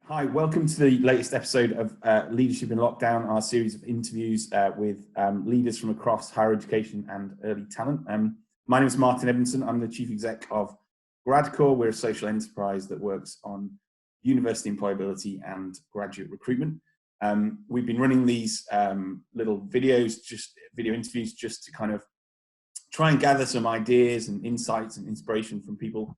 Hi, welcome to the latest episode of Leadership in Lockdown, our series of interviews with leaders from across higher education and early talent. My name is Martin Edmondson. I'm the Chief Exec of Gradcore. We're a social enterprise that works on university employability and graduate recruitment. We've been running these little video interviews just to kind of try and gather some ideas and insights and inspiration from people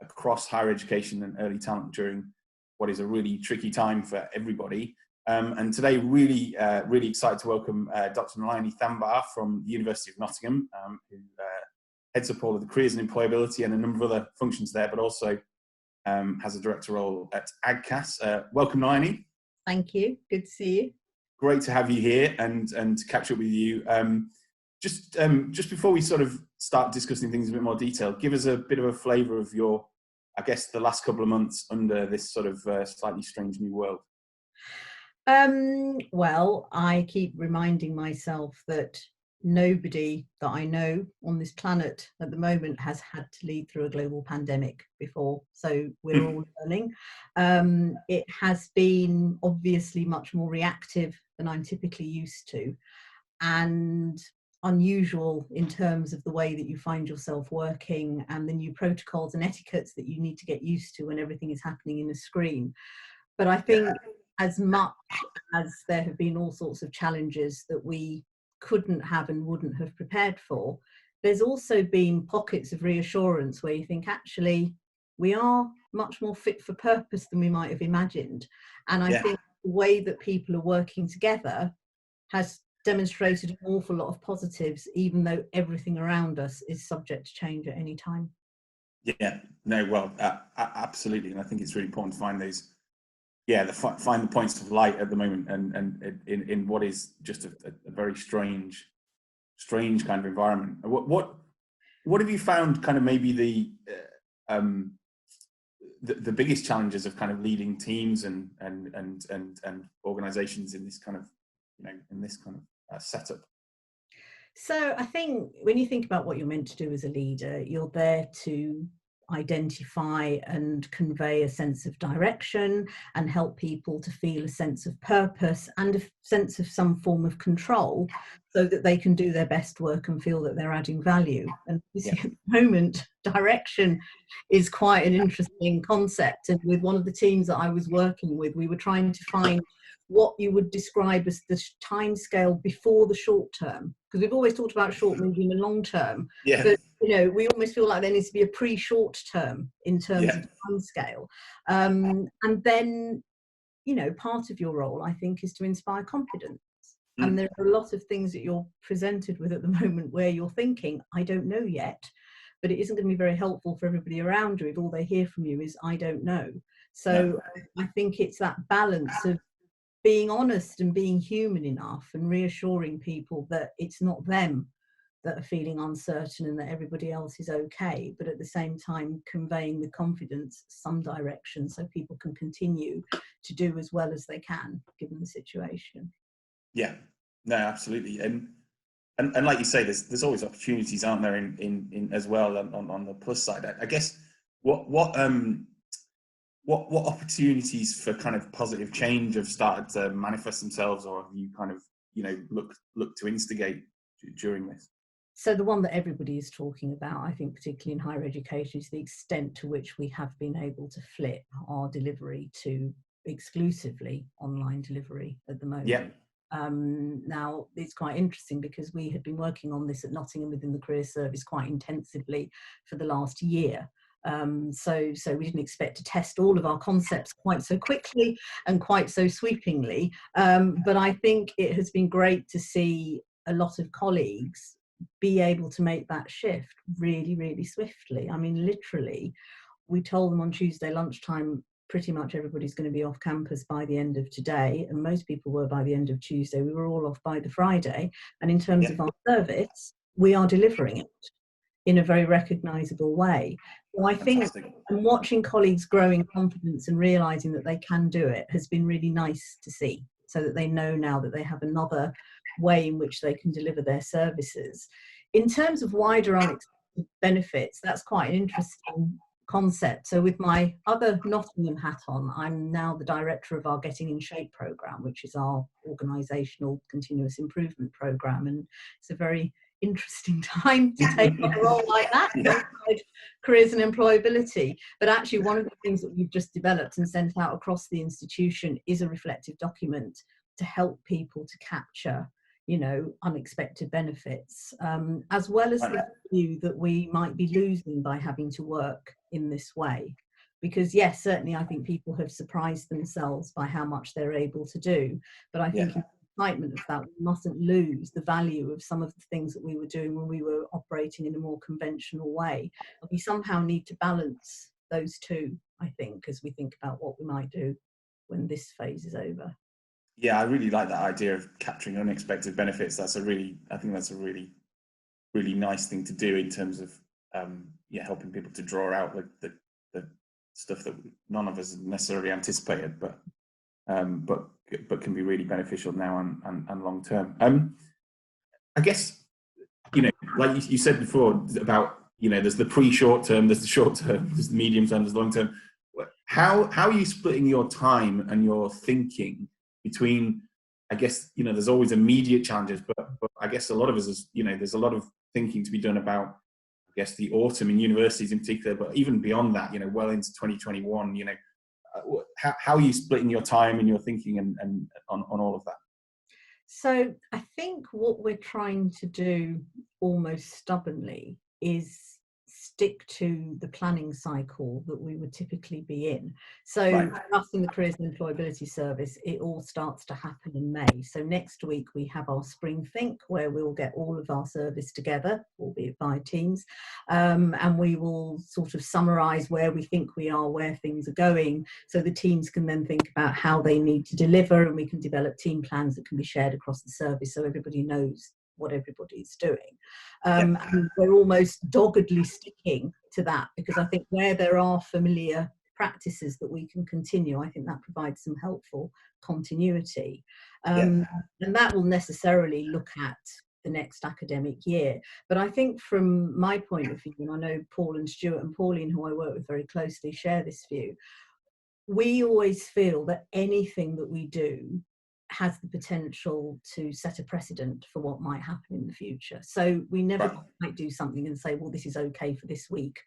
across higher education and early talent during what is a really tricky time for everybody. And today, really excited to welcome Dr. Nalayini Thambar from the University of Nottingham, who heads up all of the careers and employability and a number of other functions there, but also has a director role at AGCAS. Welcome, Nalayini. Thank you. Good to see you. Great to have you here and to catch up with you. Just before we sort of start discussing things in a bit more detail, give us a bit of a flavour of your, I guess, the last couple of months under this sort of slightly strange new world. Well, I keep reminding myself that nobody that I know on this planet at the moment has had to lead through a global pandemic before. So we're all learning. It has been obviously much more reactive than I'm typically used to, and unusual in terms of the way that you find yourself working and the new protocols and etiquettes that you need to get used to when everything is happening in a screen. But I think as much as there have been all sorts of challenges that we couldn't have and wouldn't have prepared for, there's also been pockets of reassurance where you think, actually, we are much more fit for purpose than we might have imagined. And I think the way that people are working together has demonstrated an awful lot of positives, even though everything around us is subject to change at any time. Yeah, no, well, absolutely. And I think it's really important to find those, find the points of light at the moment and in what is just a very strange kind of environment. What have you found kind of maybe the biggest challenges of kind of leading teams and organizations in this kind of, in this kind of setup? So I think when you think about what you're meant to do as a leader, you're there to identify and convey a sense of direction and help people to feel a sense of purpose and a sense of some form of control so that they can do their best work and feel that they're adding value. And at the moment, direction is quite an interesting concept. And with one of the teams that I was working with, we were trying to find what you would describe as the time scale before the short term, because we've always talked about short, medium and long term. But we almost feel like there needs to be a pre-short term in terms of time scale. And then, part of your role, I think, is to inspire confidence. And there are a lot of things that you're presented with at the moment where you're thinking, I don't know yet, but it isn't going to be very helpful for everybody around you if all they hear from you is, I don't know. So I think it's that balance of being honest and being human enough and reassuring people that it's not them that are feeling uncertain and that everybody else is okay, but at the same time conveying the confidence, some direction, so people can continue to do as well as they can given the situation. Yeah, no, absolutely. And like you say, there's always opportunities, aren't there, in as well on the plus side. I guess what opportunities for kind of positive change have started to manifest themselves, or have you kind of look to instigate during this? So the one that everybody is talking about, I think particularly in higher education, is the extent to which we have been able to flip our delivery to exclusively online delivery at the moment. Now it's quite interesting because we had been working on this at Nottingham within the career service quite intensively for the last year. So we didn't expect to test all of our concepts quite so quickly and quite so sweepingly. But I think it has been great to see a lot of colleagues be able to make that shift really, really swiftly. I mean, literally, we told them on Tuesday lunchtime, pretty much everybody's going to be off campus by the end of today. And most people were by the end of Tuesday. We were all off by the Friday. And in terms of our service, we are delivering it in a very recognisable way. So I think and watching colleagues growing confidence and realising that they can do it has been really nice to see, so that they know now that they have another way in which they can deliver their services. In terms of wider unexpected benefits, that's quite an interesting concept. So with my other Nottingham hat on, I'm now the director of our Getting in Shape programme, which is our organisational continuous improvement programme, and it's a very interesting time to take on a role like that, alongside careers and employability. But actually, one of the things that we've just developed and sent out across the institution is a reflective document to help people to capture, you know, unexpected benefits, as well as the view that we might be losing by having to work in this way. Because yes, certainly I think people have surprised themselves by how much they're able to do, but I think in the excitement of that, we mustn't lose the value of some of the things that we were doing when we were operating in a more conventional way. And we somehow need to balance those two, I think, as we think about what we might do when this phase is over. Yeah, I really like that idea of capturing unexpected benefits. I think that's a really, really nice thing to do in terms of, helping people to draw out the stuff that none of us necessarily anticipated, but can be really beneficial now and long term. I guess, you know, like you said before about, you know, there's the pre-short term, there's the short term, there's the medium term, there's the long term. How are you splitting your time and your thinking between, I guess, you know, there's always immediate challenges, but I guess a lot of us, is, you know, there's a lot of thinking to be done about, I guess, the autumn in universities in particular, but even beyond that, you know, well into 2021, you know, how are you splitting your time and your thinking and on all of that? So I think what we're trying to do almost stubbornly is stick to the planning cycle that we would typically be in. So for us in the Careers and Employability Service, it all starts to happen in May. So next week we have our Spring Think, where we'll get all of our service together, albeit via Teams, and we will sort of summarise where we think we are, where things are going, so the teams can then think about how they need to deliver, and we can develop team plans that can be shared across the service so everybody knows what everybody's doing. And we're almost doggedly sticking to that, because I think where there are familiar practices that we can continue, I think that provides some helpful continuity. And that will necessarily look at the next academic year. But I think from my point of view, and I know Paul and Stuart and Pauline, who I work with very closely, share this view, we always feel that anything that we do has the potential to set a precedent for what might happen in the future. So we never might do something and say, well, this is okay for this week,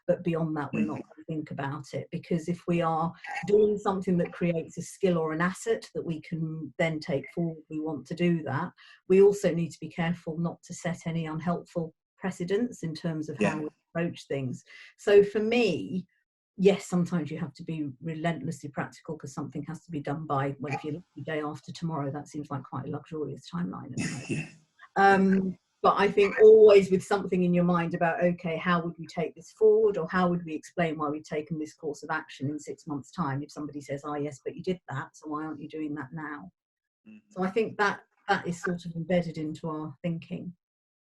but beyond that, we're not going to think about it. Because if we are doing something that creates a skill or an asset that we can then take forward, we want to do that. We also need to be careful not to set any unhelpful precedents in terms of how we approach things. So for me, yes, sometimes you have to be relentlessly practical because something has to be done by, well, if you're the day after tomorrow, that seems like quite a luxurious timeline at the moment. But I think always with something in your mind about, okay, how would we take this forward, or how would we explain why we've taken this course of action in 6 months' time if somebody says, oh yes, but you did that, so why aren't you doing that now? So I think that is sort of embedded into our thinking.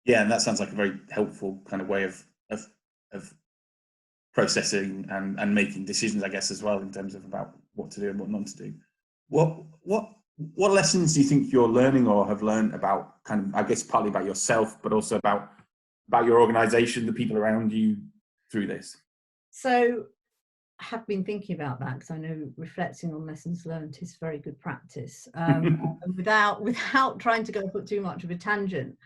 Yeah, and that sounds like a very helpful kind of way of processing and making decisions, I guess, as well, in terms of about what to do and what not to do. What lessons do you think you're learning or have learned about, kind of, I guess, partly about yourself, but also about your organisation, the people around you through this? So I have been thinking about that, because I know reflecting on lessons learned is very good practice. And without trying to go put too much of a tangent,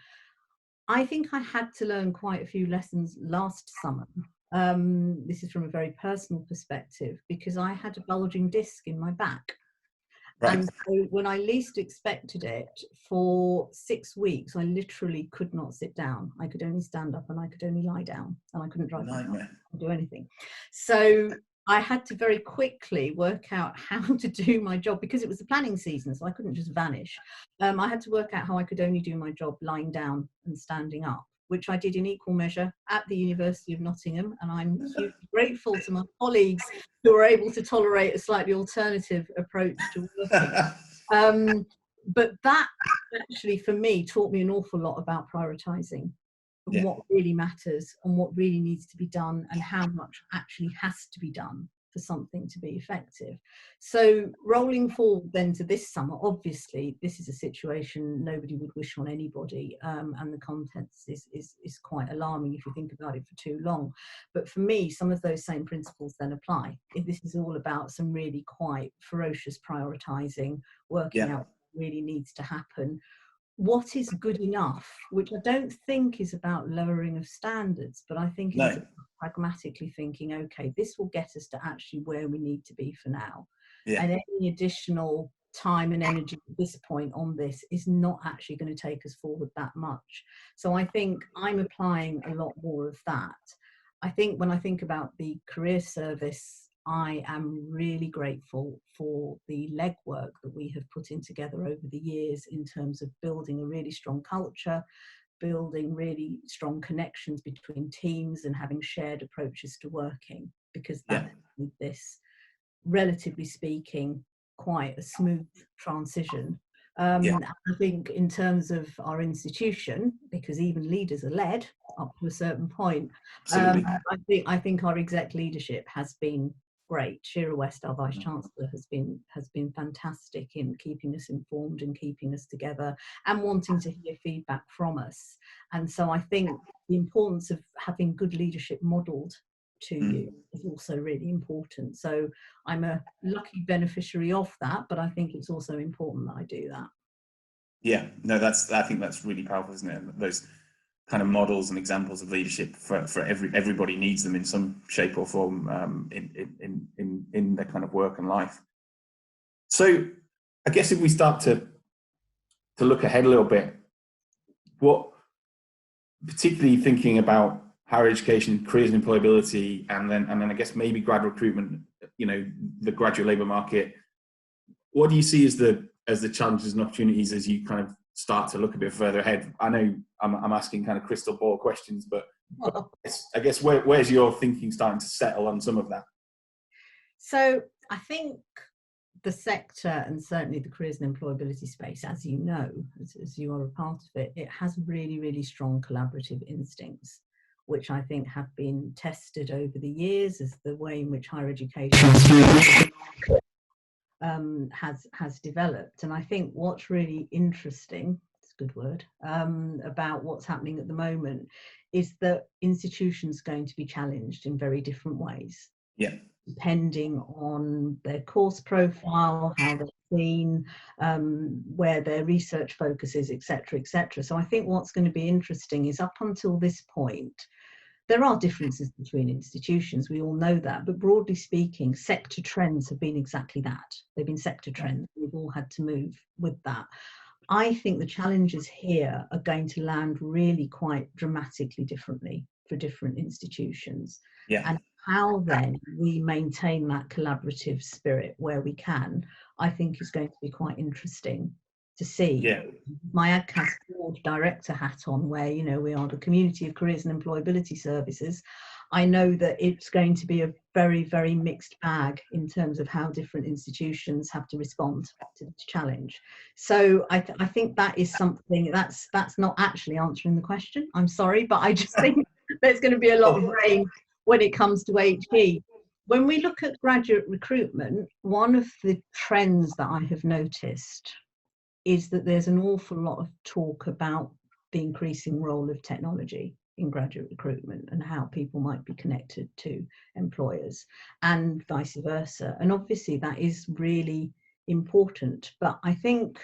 I think I had to learn quite a few lessons last summer. This is from a very personal perspective, because I had a bulging disc in my back. And so when I least expected it, for 6 weeks, I literally could not sit down. I could only stand up and I could only lie down, and I couldn't drive my car or do anything. So I had to very quickly work out how to do my job, because it was the planning season, so I couldn't just vanish. I had to work out how I could only do my job lying down and standing up, which I did in equal measure at the University of Nottingham, and I'm hugely grateful to my colleagues who were able to tolerate a slightly alternative approach to working. But that actually, for me, taught me an awful lot about prioritising and what really matters and what really needs to be done and how much actually has to be done for something to be effective. So rolling forward then to this summer, obviously this is a situation nobody would wish on anybody, and the context is quite alarming if you think about it for too long. But for me, some of those same principles then apply. This is all about some really quite ferocious prioritising, working out what really needs to happen. What is good enough, which I don't think is about lowering of standards, but I think it's about pragmatically thinking, okay, this will get us to actually where we need to be for now. And any additional time and energy at this point on this is not actually going to take us forward that much. So I think I'm applying a lot more of that. I think when I think about the career service, I am really grateful for the legwork that we have put in together over the years in terms of building a really strong culture, building really strong connections between teams and having shared approaches to working, because that made this, relatively speaking, quite a smooth transition. I think in terms of our institution, because even leaders are led up to a certain point, I think our exec leadership has been great. Shira West, our Vice Chancellor, has been fantastic in keeping us informed and keeping us together and wanting to hear feedback from us. And so I think the importance of having good leadership modelled to you is also really important. So I'm a lucky beneficiary of that, but I think it's also important that I do that. Yeah, no, I think that's really powerful, isn't it? Those kind of models and examples of leadership for everybody needs them in some shape or form in their kind of work and life. So I guess if we start to look ahead a little bit, what, particularly thinking about higher education, careers and employability, and then I guess maybe grad recruitment, you know, the graduate labour market, what do you see as the challenges and opportunities as you kind of start to look a bit further ahead? I know I'm asking kind of crystal ball questions, but I guess where's your thinking starting to settle on some of that? So I think the sector, and certainly the careers and employability space, as you know, as you are a part of it, it has really, really strong collaborative instincts, which I think have been tested over the years as the way in which higher education has developed. And I think what's really interesting, it's a good word, about what's happening at the moment is that institutions are going to be challenged in very different ways. Depending on their course profile, how they're seen, where their research focus is, etc., etc. So I think what's going to be interesting is, up until this point, there are differences between institutions, we all know that, but broadly speaking, sector trends have been exactly that. They've been sector trends. We've all had to move with that. I think the challenges here are going to land really quite dramatically differently for different institutions. And how then we maintain that collaborative spirit where we can, I think is going to be quite interesting to see. My ADCAS board director hat on, where, you know, we are the community of careers and employability services, I know that it's going to be a very, very mixed bag in terms of how different institutions have to respond to the challenge. So I think that is something that's not actually answering the question. I'm sorry, but I just think there's going to be a lot of rain when it comes to HE. When we look at graduate recruitment, one of the trends that I have noticed is that there's an awful lot of talk about the increasing role of technology in graduate recruitment and how people might be connected to employers and vice versa. And obviously that is really important. But I think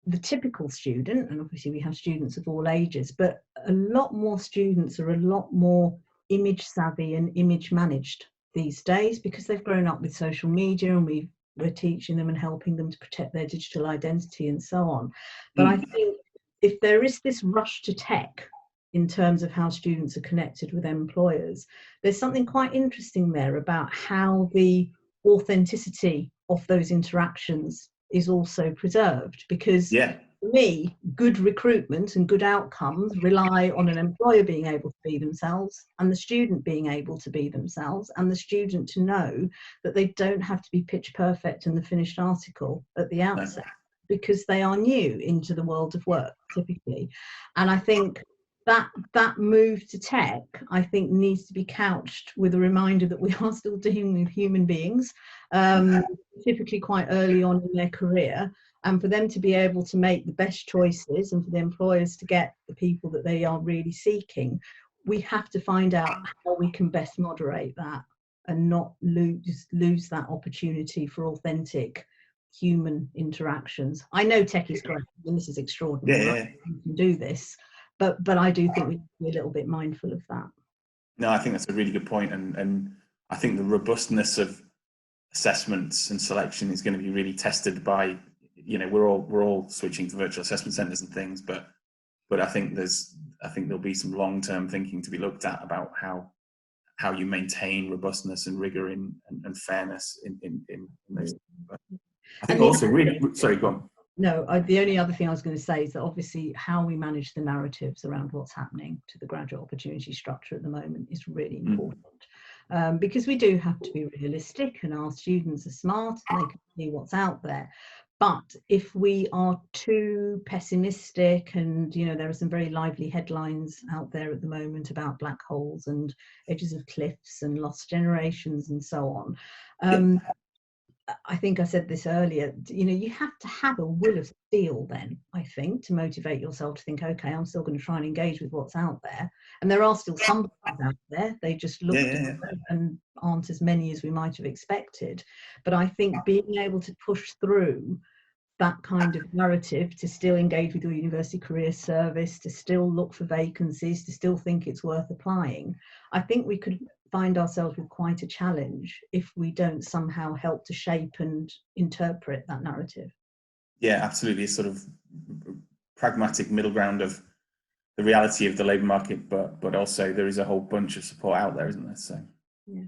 the typical student, and obviously we have students of all ages, but a lot more students are a lot more image savvy and image managed these days, because they've grown up with social media and we're teaching them and helping them to protect their digital identity and so on. But I think if there is this rush to tech in terms of how students are connected with employers, there's something quite interesting there about how the authenticity of those interactions is also preserved, because for me, good recruitment and good outcomes rely on an employer being able to be themselves and the student being able to be themselves, and the student to know that they don't have to be pitch perfect in the finished article at the outset, because they are new into the world of work typically. And I think that move to tech, I think, needs to be couched with a reminder that we are still dealing with human beings, typically quite early on in their career, and for them to be able to make the best choices and for the employers to get the people that they are really seeking, we have to find out how we can best moderate that and not lose that opportunity for authentic human interactions. I know tech is great and this is extraordinary. Yeah, right? You can do this. But I do think we need to be a little bit mindful of that. No, I think that's a really good point, and I think the robustness of assessments and selection is going to be really tested by, we're all switching to virtual assessment centres and things, but I think there'll be some long-term thinking to be looked at about how you maintain robustness and rigor and fairness in those. But I think also really, sorry, go on. No, the only other thing I was going to say is that obviously how we manage the narratives around what's happening to the graduate opportunity structure at the moment is really important. Because we do have to be realistic, and our students are smart and they can see what's out there. But if we are too pessimistic, and there are some very lively headlines out there at the moment about black holes and edges of cliffs and lost generations and so on. I think I said this earlier, you have to have a will of steel then, I think, to motivate yourself to think, okay, I'm still going to try and engage with what's out there. And there are still some things out there, they just look different and aren't as many as we might have expected. But I think being able to push through that kind of narrative, to still engage with your university career service, to still look for vacancies, to still think it's worth applying, I think we could find ourselves with quite a challenge if we don't somehow help to shape and interpret that narrative. Yeah, absolutely. It's sort of pragmatic middle ground of the reality of the labour market, but also there is a whole bunch of support out there, isn't there? So yeah.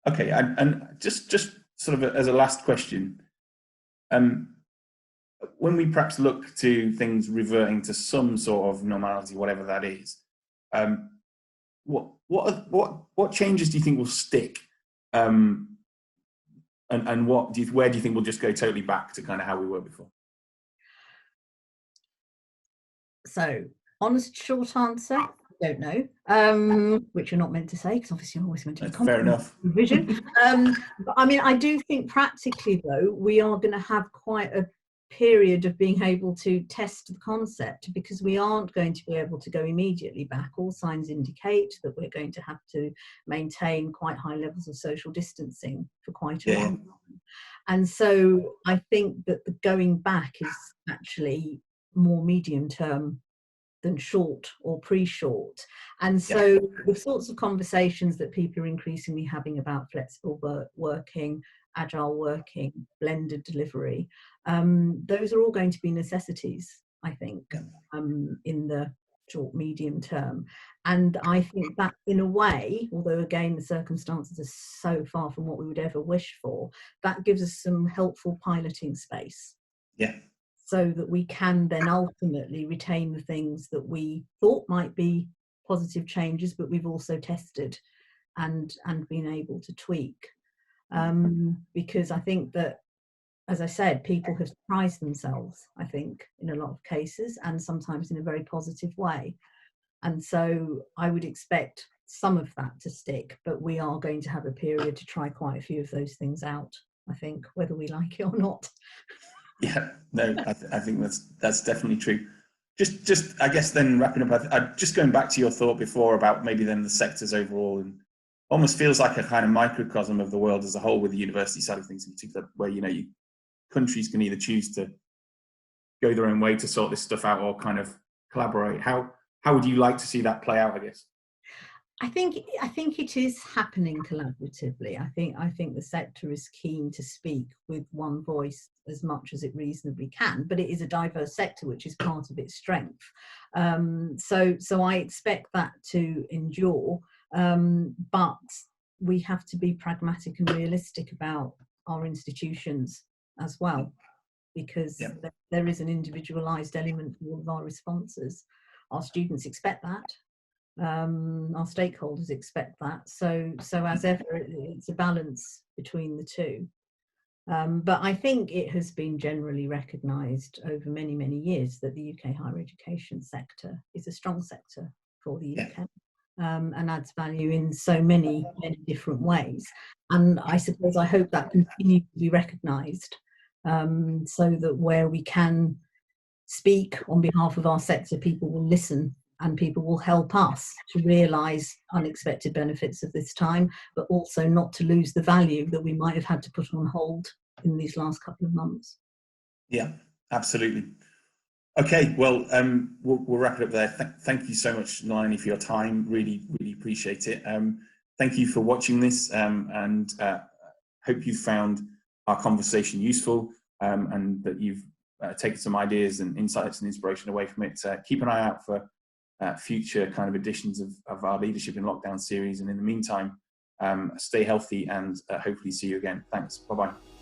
Okay, and just sort of as a last question, when we perhaps look to things reverting to some sort of normality, whatever that is, what changes do you think will stick, and where do you think we'll just go totally back to kind of how we were before? So, honest short answer, I don't know, which you're not meant to say because obviously you're always meant to be fair enough. Vision. But I mean, I do think practically though we are going to have quite a period of being able to test the concept, because we aren't going to be able to go immediately back. All signs indicate that we're going to have to maintain quite high levels of social distancing for quite a long time. And so I think that the going back is actually more medium term than short or pre-short. And so the sorts of conversations that people are increasingly having about flexible working, agile working, blended delivery, those are all going to be necessities, I think, in the short, medium term. And I think that in a way, although again the circumstances are so far from what we would ever wish for, that gives us some helpful piloting space. Yeah. So that we can then ultimately retain the things that we thought might be positive changes, but we've also tested and been able to tweak. Because I think that, as I said, people have surprised themselves, I think, in a lot of cases, and sometimes in a very positive way. And so I would expect some of that to stick, but we are going to have a period to try quite a few of those things out, I think, whether we like it or not. Yeah, no, I think that's definitely true. Just I guess then wrapping up, just going back to your thought before about maybe then the sectors overall, and almost feels like a kind of microcosm of the world as a whole, with the university side of things in particular, where countries can either choose to go their own way to sort this stuff out or kind of collaborate. How would you like to see that play out, I guess? I think it is happening collaboratively. I think the sector is keen to speak with one voice as much as it reasonably can, but it is a diverse sector, which is part of its strength. So I expect that to endure, but we have to be pragmatic and realistic about our institutions as well, because there is an individualised element to all of our responses. Our students expect that. Our stakeholders expect that. So as ever, it's a balance between the two. But I think it has been generally recognised over many, many years that the UK higher education sector is a strong sector for the UK. And adds value in so many, many different ways. And I suppose I hope that continues to be recognised, so that where we can speak on behalf of our sector, people will listen and people will help us to realise unexpected benefits of this time, but also not to lose the value that we might have had to put on hold in these last couple of months. Yeah, absolutely. Okay, well, we'll wrap it up there. Thank you so much, Nalayini, for your time. Really, really appreciate it. Thank you for watching this, and hope you found our conversation useful, and that you've taken some ideas and insights and inspiration away from it. Keep an eye out for future kind of editions of our Leadership in Lockdown series. And in the meantime, stay healthy and hopefully see you again. Thanks. Bye-bye.